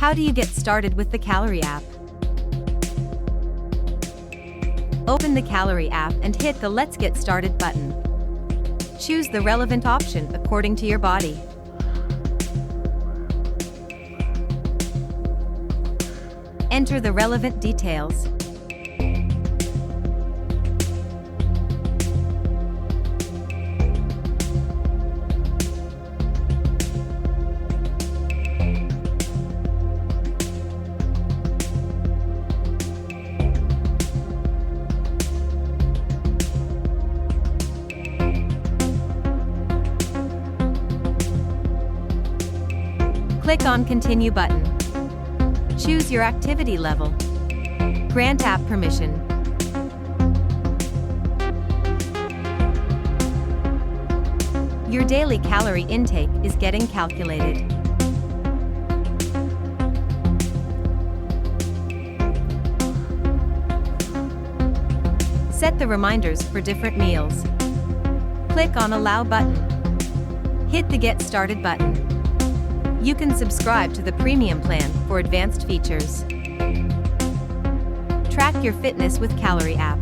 How do you get started with the Calorie app? Open the Calorie app and hit the Let's Get Started button. Choose the relevant option according to your body. Enter the relevant details. Click on Continue button. Choose your activity level. Grant app permission. Your daily calorie intake is getting calculated. Set the reminders for different meals. Click on Allow button. Hit the Get Started button. You can subscribe to the premium plan for advanced features. Track your fitness with Calorie app.